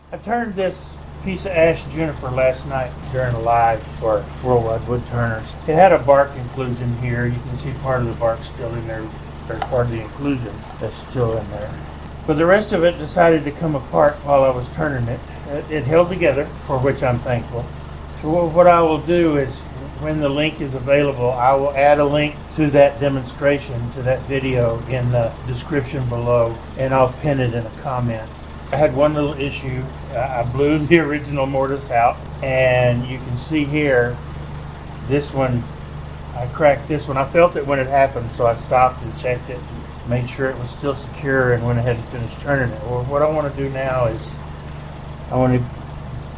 I turned this piece of ash juniper last night during a live for Worldwide Woodturners. It had a bark inclusion here. You can see part of the bark still in there. There's part of the inclusion that's still in there. But the rest of it decided to come apart while I was turning it. It held together, for which I'm thankful. So what I will do is, when the link is available, I will add a link to that demonstration, to that video in the description below, and I'll pin it in a comment. I had one little issue. I blew the original mortise out, and you can see here, this one, I cracked this one. I felt it when it happened, so I stopped and checked it, made sure it was still secure, and went ahead and finished turning it. Well, what I want to do now is,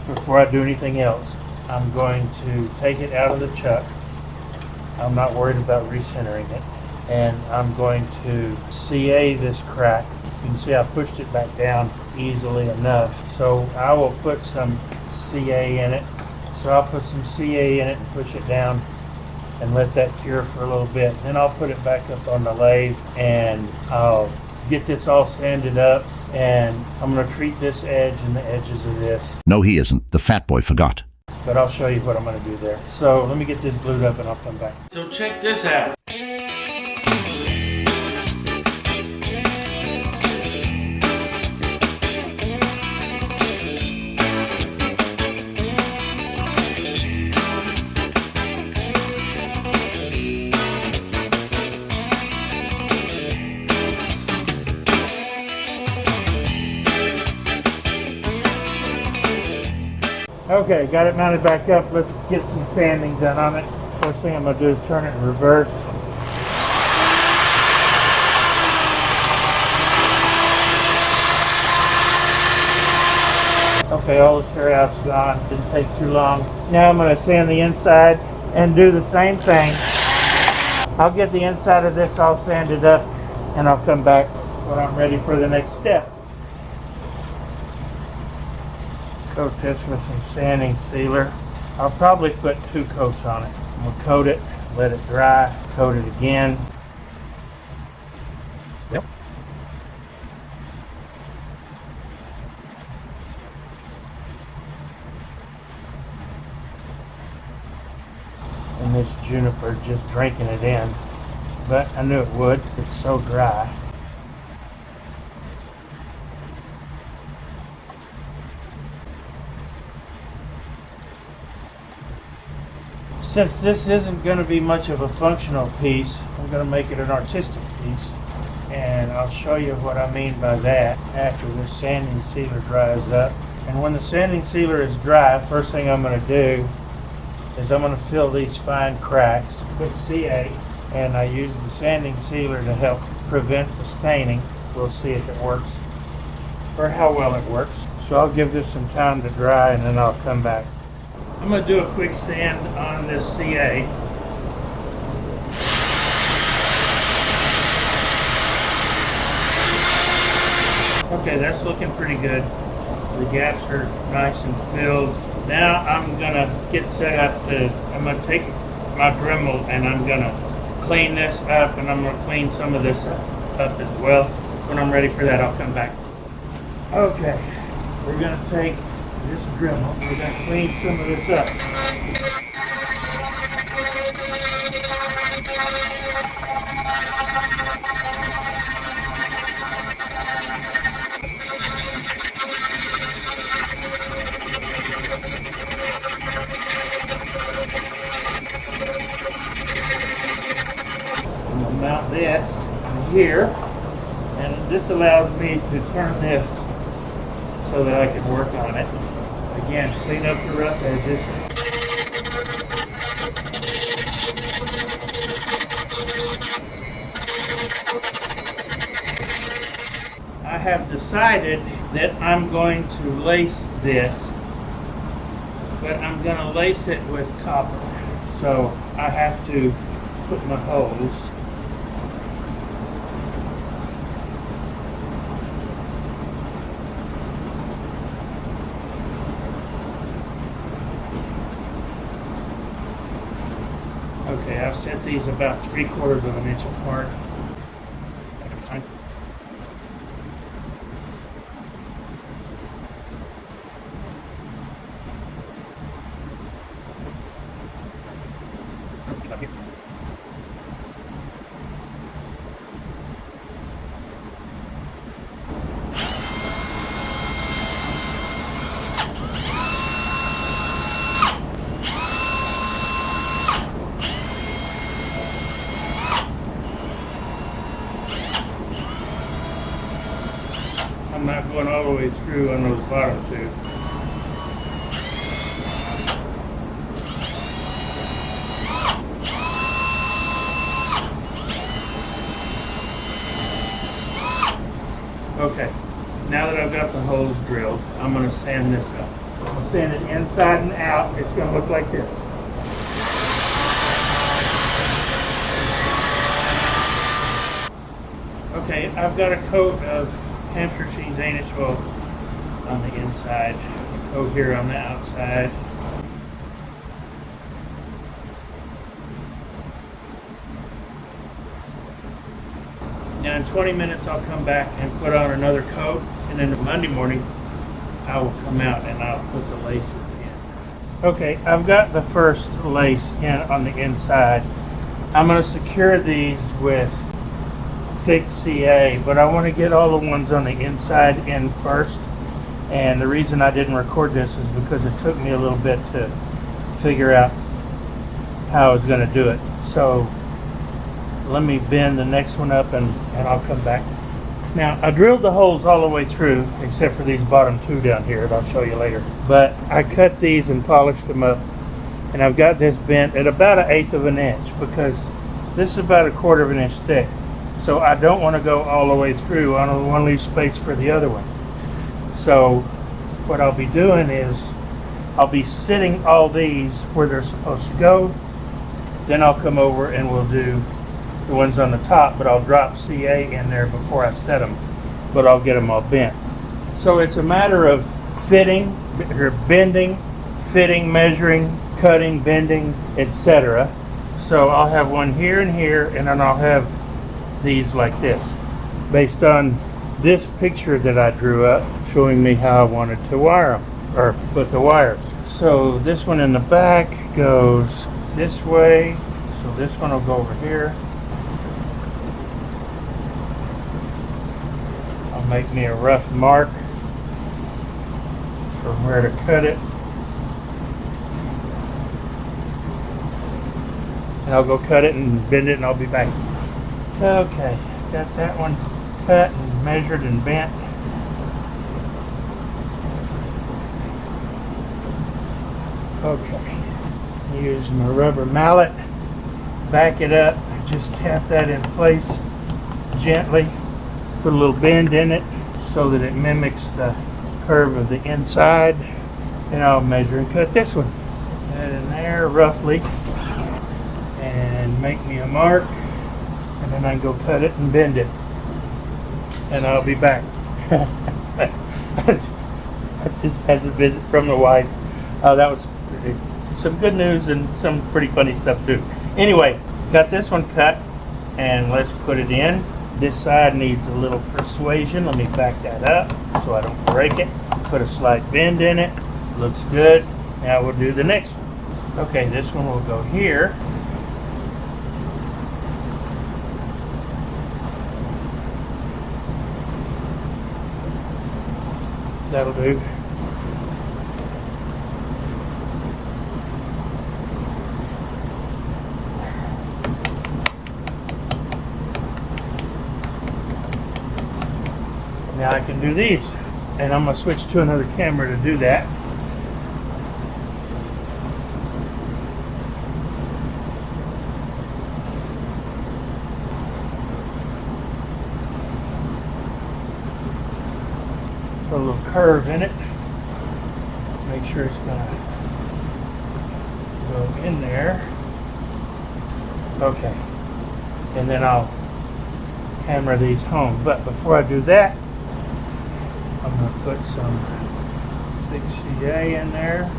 before I do anything else, I'm going to take it out of the chuck. I'm not worried about recentering it. And I'm going to CA this crack. You can see I pushed it back down easily enough. So I will put some CA in it. So I'll put some CA in it and push it down and let that cure for a little bit. Then I'll put it back up on the lathe and I'll get this all sanded up, and I'm going to treat this edge and the edges of this. No, he isn't. The fat boy forgot. But I'll show you what I'm going to do there. So let me get this glued up and I'll come back. So check this out. Okay, got it mounted back up. Let's get some sanding done on it. First thing I'm going to do is turn it in reverse. Okay, all the tear out's gone. Didn't take too long. Now I'm going to sand the inside and do the same thing. I'll get the inside of this all sanded up and I'll come back when I'm ready for the next step. Coat this with some sanding sealer. I'll probably put 2 coats on it. We'll coat it, let it dry, coat it again. Yep. And this juniper, just drinking it in. But I knew it would. It's so dry. Since this isn't going to be much of a functional piece, I'm going to make it an artistic piece. And I'll show you what I mean by that after the sanding sealer dries up. And when the sanding sealer is dry, first thing I'm going to do is I'm going to fill these fine cracks with CA. And I use the sanding sealer to help prevent the staining. We'll see if it works, or how well it works. So I'll give this some time to dry and then I'll come back. I'm going to do a quick sand on this CA. Okay, that's looking pretty good. The gaps are nice and filled. Now I'm going to get set up I'm going to take my Dremel and I'm going to clean this up, and I'm going to clean some of this up as well. When I'm ready for that, I'll come back. Okay, we're going to take this Dremel, we're going to clean some of this up. I'm going to mount this here, and this allows me to turn this so that I can work on it. Again, clean up the rough edges. I have decided that I'm going to lace this, but I'm going to lace it with copper. So I have to put my hose Okay, I've set these about 3/4 of an inch apart. through on those bottom two. Okay, now that I've got the holes drilled, I'm going to sand this up. I'm going to sand it inside and out. It's going to look like this. Okay, I've got a coat of Hampshire cheese Danish oil on the inside, a coat here on the outside. Now in 20 minutes I'll come back and put on another coat, and then Monday morning I will come out and I'll put the laces in. Okay, I've got the first lace in on the inside. I'm going to secure these with thick CA, but I want to get all the ones on the inside in first. And the reason I didn't record this is because it took me a little bit to figure out how I was going to do it. So let me bend the next one up and I'll come back. Now I drilled the holes all the way through except for these bottom two down here, and I'll show you later. But I cut these and polished them up, and I've got this bent at about 1/8 of an inch because this is about 1/4 of an inch thick. So I don't want to go all the way through. I don't want to leave space for the other one. So what I'll be doing is I'll be sitting all these where they're supposed to go. Then I'll come over and we'll do the ones on the top, but I'll drop CA in there before I set them, but I'll get them all bent. So it's a matter of fitting, or bending, fitting, measuring, cutting, bending, etc. So I'll have one here and here, and then I'll have these like this, based on this picture that I drew up showing me how I wanted to wire them, or put the wires. So this one in the back goes this way, so this one will go over here. I'll make me a rough mark from where to cut it, and I'll go cut it and bend it, and I'll be back. Okay, got that one cut and measured and bent. Okay, use my rubber mallet, back it up, just tap that in place gently, put a little bend in it so that it mimics the curve of the inside, and I'll measure and cut this one. That in there roughly, and make me a mark, and then I can go cut it and bend it, and I'll be back. I just had a visit from the wife. That was some good news and some pretty funny stuff too. Anyway, got this one cut, and let's put it in. This side needs a little persuasion. Let me back that up so I don't break it. Put a slight bend in it. Looks good. Now we'll do the next one. Okay, this one will go here. That'll do. Now I can do these, and I'm going to switch to another camera to do that. Put a little curve in it. Make sure it's going to go in there. Okay. And then I'll hammer these home. But before I do that, I'm going to put some thick CA in there.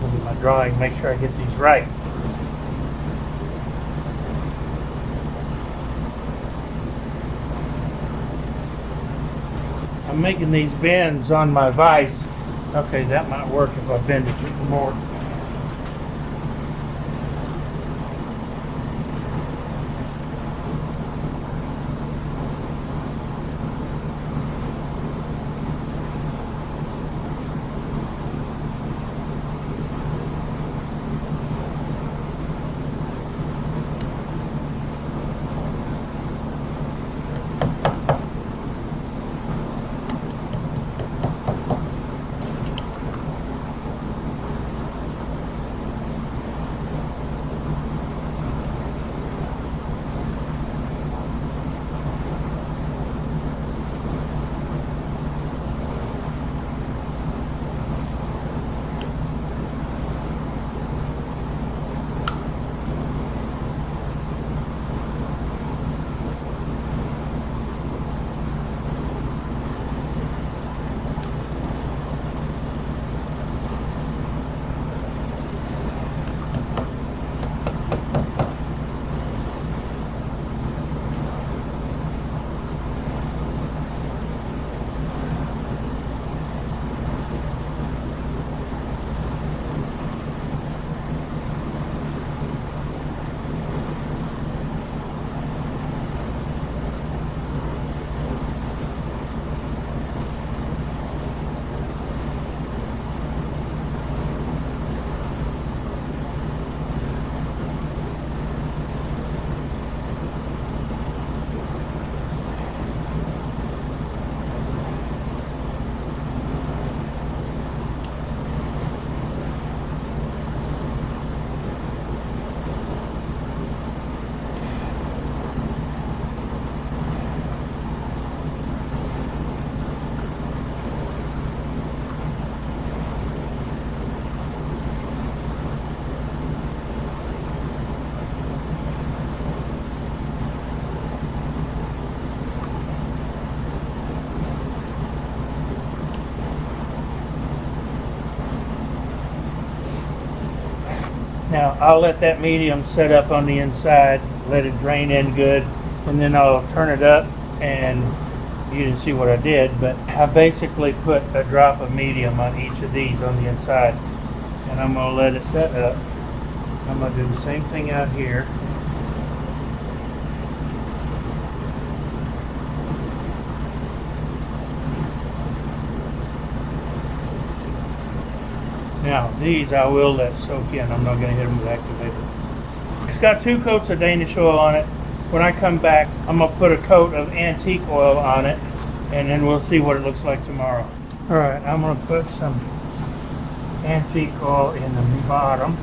Look at my drawing, make sure I get these right. I'm making these bends on my vise. Okay, that might work if I bend it more. Now I'll let that medium set up on the inside, let it drain in good, and then I'll turn it up. And you didn't see what I did, but I basically put a drop of medium on each of these on the inside, and I'm going to let it set up. I'm going to do the same thing out here. Now these I will let soak in. I'm not going to hit them with activator. It's got 2 coats of Danish oil on it. When I come back, I'm going to put a coat of antique oil on it, and then we'll see what it looks like tomorrow. Alright, I'm going to put some antique oil in the bottom.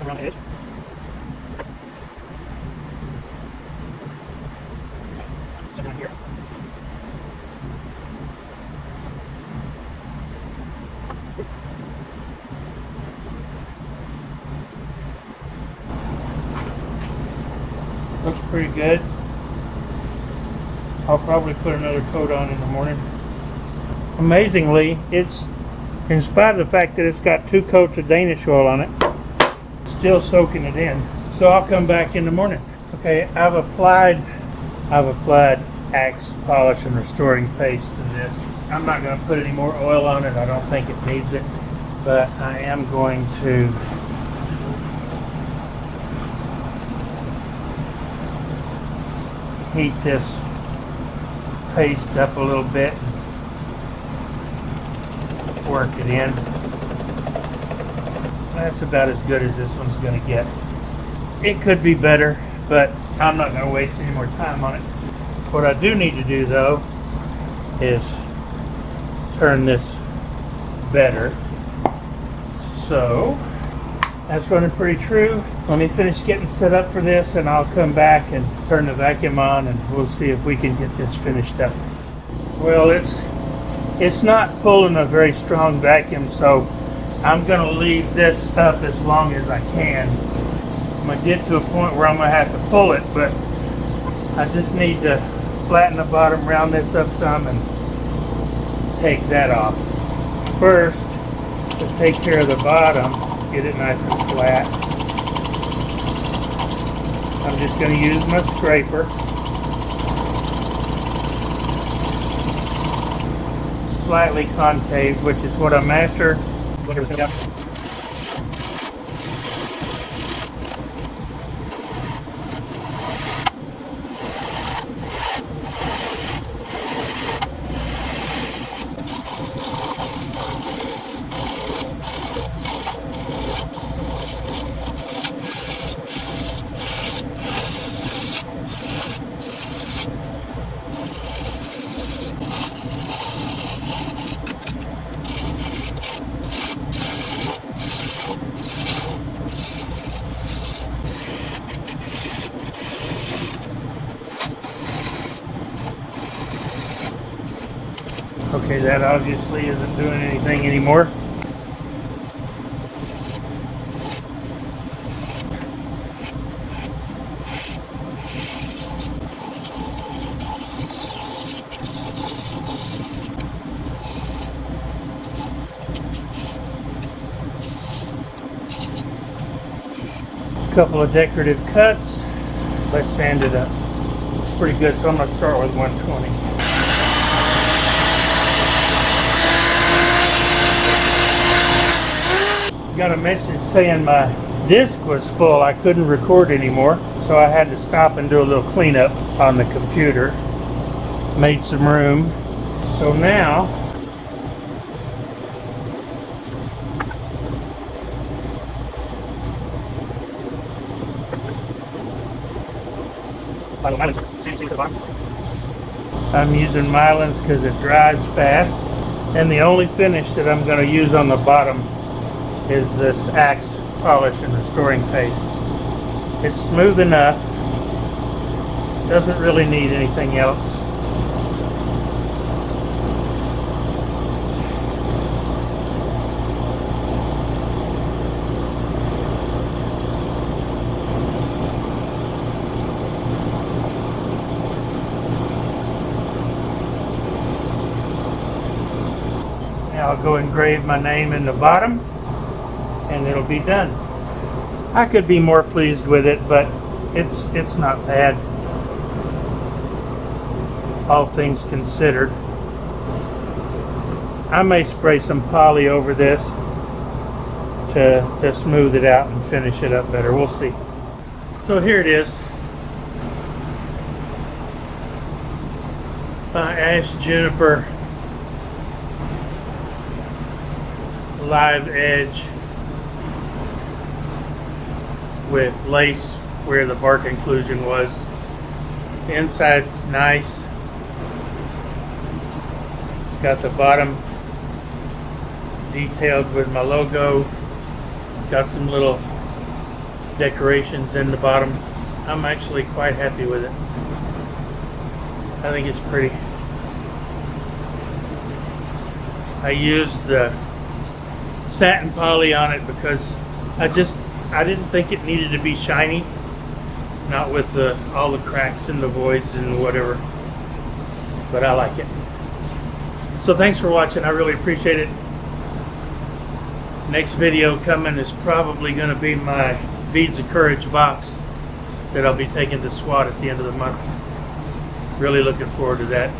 Around the edge. Down here. Looks pretty good. I'll probably put another coat on in the morning. Amazingly, it's, in spite of the fact that it's got 2 coats of Danish oil on it, still soaking it in. So I'll come back in the morning. Okay, I've applied Axe polish and restoring paste to this. I'm not going to put any more oil on it. I don't think it needs it, but I am going to heat this paste up a little bit, work it in. That's about as good as this one's going to get. It could be better, but I'm not going to waste any more time on it. What I do need to do though is turn this better. So that's running pretty true. Let me finish getting set up for this, and I'll come back and turn the vacuum on, and we'll see if we can get this finished up. Well, it's not pulling a very strong vacuum, so I'm going to leave this up as long as I can. I'm going to get to a point where I'm going to have to pull it, but I just need to flatten the bottom, round this up some, and take that off. First, to take care of the bottom, get it nice and flat, I'm just going to use my scraper. Slightly concave, which is what I'm after. Okay, that obviously isn't doing anything anymore. A couple of decorative cuts. Let's sand it up. It's pretty good, so I'm going to start with 120. Got a message saying my disc was full. I couldn't record anymore, so I had to stop and do a little cleanup on the computer. Made some room. So now I'm using Mylans because it dries fast, and the only finish that I'm going to use on the bottom is this Axe polish and restoring paste. It's smooth enough, doesn't really need anything else. I'll go engrave my name in the bottom, and it'll be done. I could be more pleased with it, but it's not bad, all things considered. I may spray some poly over this to smooth it out and finish it up better. We'll see. So here it is. Ash Juniper live edge with lace where the bark inclusion was. The inside's nice. Got the bottom detailed with my logo. Got some little decorations in the bottom. I'm actually quite happy with it. I think it's pretty. I used the satin poly on it because I didn't think it needed to be shiny, not with all the cracks and the voids and whatever, but I like it. So thanks for watching. I really appreciate it. Next video coming is probably going to be my Beads of Courage box that I'll be taking to SWAT at the end of the month. Really looking forward to that.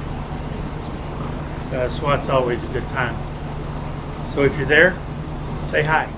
SWAT's always a good time. So if you're there, say hi.